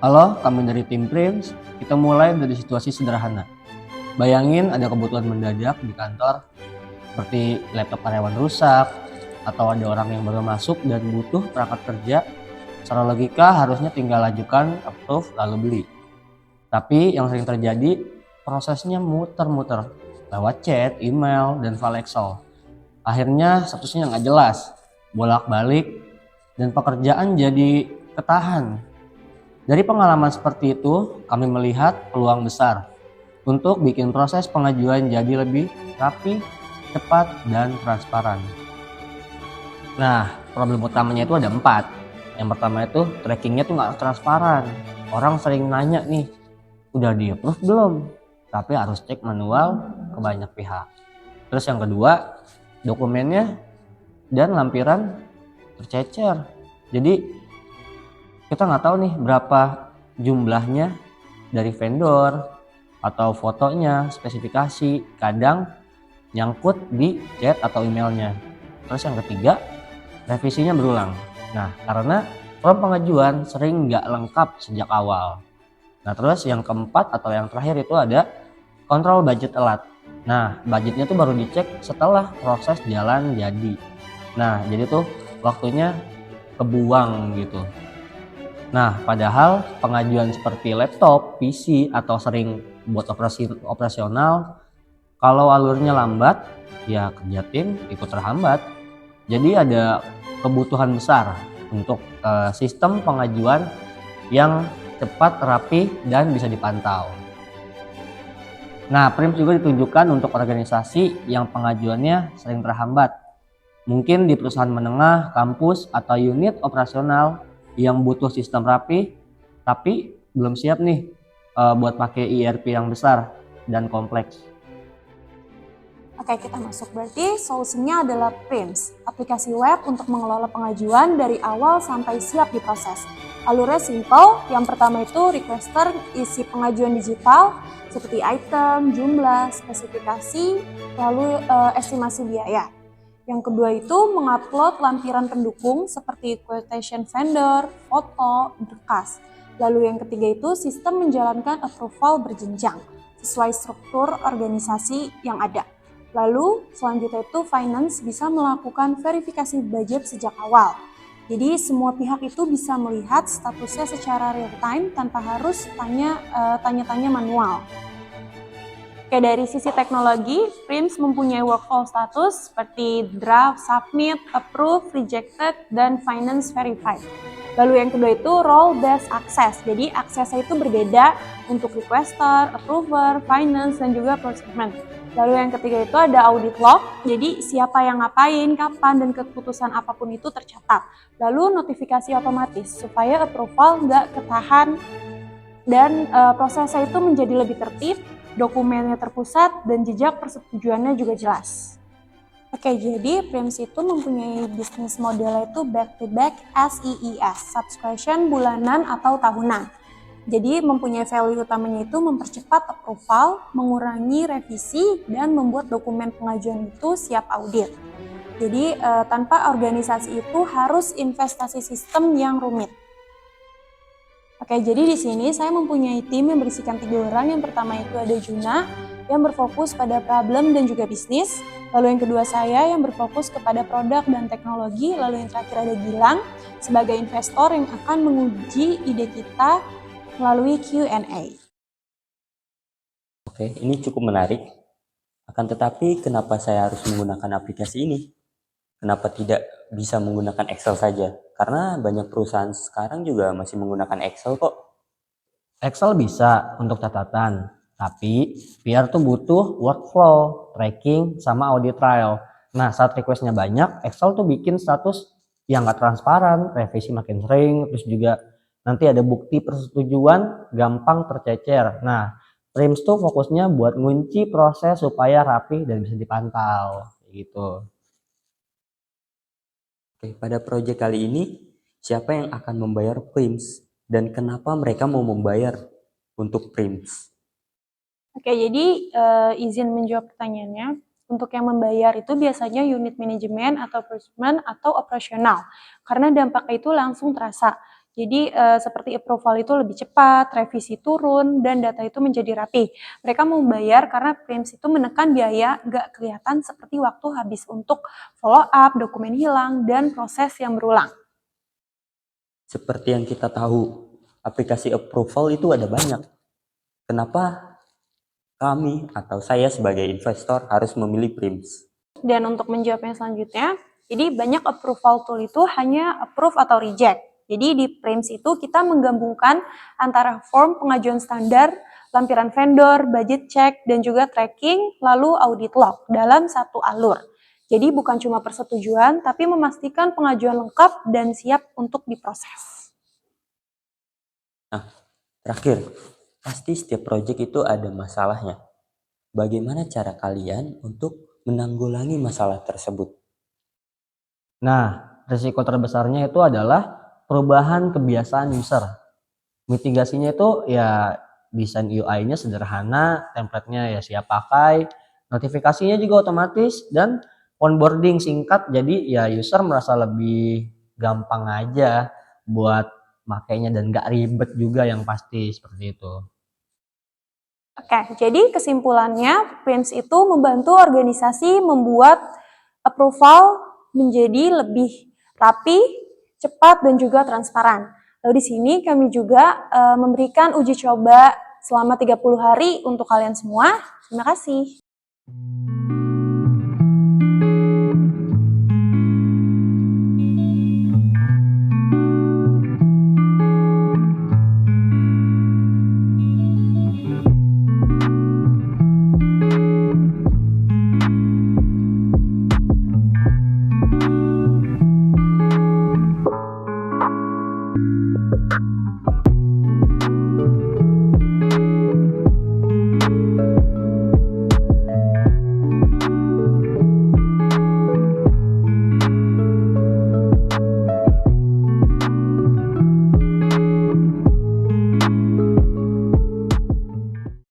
Halo, kami dari tim Prims. Kita mulai dari situasi sederhana. Bayangin ada kebutuhan mendadak di kantor, seperti laptop karyawan rusak, atau ada orang yang baru masuk dan butuh perangkat kerja. Secara logika harusnya tinggal ajukan, approve, lalu beli. Tapi yang sering terjadi, prosesnya muter-muter lewat chat, email, dan file Excel. Akhirnya statusnya nggak jelas, bolak-balik, dan pekerjaan jadi ketahan. Dari pengalaman seperti itu, kami melihat peluang besar untuk bikin proses pengajuan jadi lebih rapi, cepat, dan transparan. Nah, problem utamanya itu ada 4. Yang pertama itu trackingnya tuh nggak transparan. Orang sering nanya nih, udah di-approve belum? Tapi harus cek manual ke banyak pihak. Terus yang kedua, dokumennya dan lampiran tercecer. Jadi kita nggak tahu nih berapa jumlahnya dari vendor atau fotonya, spesifikasi, kadang nyangkut di chat atau emailnya. Terus yang ketiga, revisinya berulang. Nah, karena form pengajuan sering nggak lengkap sejak awal. Nah, terus yang keempat atau yang terakhir itu ada kontrol budget telat. Nah, budgetnya tuh baru dicek setelah proses jalan jadi. Nah, jadi tuh waktunya kebuang gitu. Nah, padahal pengajuan seperti laptop, PC, atau sering buat operasional, kalau alurnya lambat, ya kerja tim ikut terhambat. Jadi ada kebutuhan besar untuk sistem pengajuan yang cepat, rapi, dan bisa dipantau. Nah, Prims juga ditujukan untuk organisasi yang pengajuannya sering terhambat. Mungkin di perusahaan menengah, kampus, atau unit operasional yang butuh sistem rapi, tapi belum siap nih buat pakai ERP yang besar dan kompleks. Oke, kita masuk. Berarti solusinya adalah Prims, aplikasi web untuk mengelola pengajuan dari awal sampai siap diproses. Alurnya simple. Yang pertama itu requester isi pengajuan digital seperti item, jumlah, spesifikasi, lalu estimasi biaya. Yang kedua itu mengupload lampiran pendukung seperti quotation vendor, foto, berkas. Lalu yang ketiga itu sistem menjalankan approval berjenjang sesuai struktur organisasi yang ada. Lalu selanjutnya itu finance bisa melakukan verifikasi budget sejak awal. Jadi semua pihak itu bisa melihat statusnya secara real time tanpa harus tanya-tanya manual. Oke, dari sisi teknologi, Prims mempunyai workflow status seperti draft, submit, approve, rejected, dan finance verified. Lalu yang kedua itu role based access. Jadi aksesnya itu berbeda untuk requester, approver, finance, dan juga procurement. Lalu yang ketiga itu ada audit log. Jadi siapa yang ngapain, kapan, dan keputusan apapun itu tercatat. Lalu notifikasi otomatis supaya approval nggak ketahan dan prosesnya itu menjadi lebih tertib, dokumennya terpusat, dan jejak persetujuannya juga jelas. Oke, jadi Prims itu mempunyai bisnis modelnya itu back-to-back SEES, subscription bulanan atau tahunan. Jadi mempunyai value utamanya itu mempercepat approval, mengurangi revisi, dan membuat dokumen pengajuan itu siap audit. Jadi tanpa organisasi itu harus investasi sistem yang rumit. Oke, jadi di sini saya mempunyai tim yang berisikan 3 orang. Yang pertama itu ada Juna, yang berfokus pada problem dan juga bisnis. Lalu yang kedua saya yang berfokus kepada produk dan teknologi. Lalu yang terakhir ada Gilang, sebagai investor yang akan menguji ide kita melalui Q&A. Oke, ini cukup menarik. Akan tetapi, kenapa saya harus menggunakan aplikasi ini? Kenapa tidak bisa menggunakan Excel saja? Karena banyak perusahaan sekarang juga masih menggunakan Excel kok. Excel bisa untuk catatan, tapi PR tuh butuh workflow, tracking, sama audit trail. Nah, saat requestnya banyak, Excel tuh bikin status yang nggak transparan, revisi makin sering, terus juga nanti ada bukti persetujuan gampang tercecer. Nah, Prims tuh fokusnya buat ngunci proses supaya rapi dan bisa dipantau, gitu. Oke, pada proyek kali ini, siapa yang akan membayar Prims? Dan kenapa mereka mau membayar untuk Prims? Oke, jadi izin menjawab pertanyaannya. Untuk yang membayar itu biasanya unit manajemen atau procurement atau operasional. Karena dampaknya itu langsung terasa. Jadi seperti approval itu lebih cepat, revisi turun, dan data itu menjadi rapi. Mereka mau bayar karena PRIMS itu menekan biaya nggak kelihatan seperti waktu habis untuk follow up, dokumen hilang, dan proses yang berulang. Seperti yang kita tahu, aplikasi approval itu ada banyak. Kenapa kami atau saya sebagai investor harus memilih PRIMS? Dan untuk menjawab yang selanjutnya, jadi banyak approval tool itu hanya approve atau reject. Jadi di PRIMS itu kita menggabungkan antara form pengajuan standar, lampiran vendor, budget check, dan juga tracking, lalu audit log dalam satu alur. Jadi bukan cuma persetujuan, tapi memastikan pengajuan lengkap dan siap untuk diproses. Nah, terakhir, pasti setiap proyek itu ada masalahnya. Bagaimana cara kalian untuk menanggulangi masalah tersebut? Nah, risiko terbesarnya itu adalah perubahan kebiasaan user. Mitigasinya itu ya desain UI-nya sederhana, template-nya ya siap pakai, notifikasinya juga otomatis, dan onboarding singkat jadi ya user merasa lebih gampang aja buat makainya dan gak ribet juga yang pasti seperti itu. Oke, jadi kesimpulannya PRIMS itu membantu organisasi membuat approval menjadi lebih rapi, cepat, dan juga transparan. Lalu di sini kami juga memberikan uji coba selama 30 hari untuk kalian semua. Terima kasih.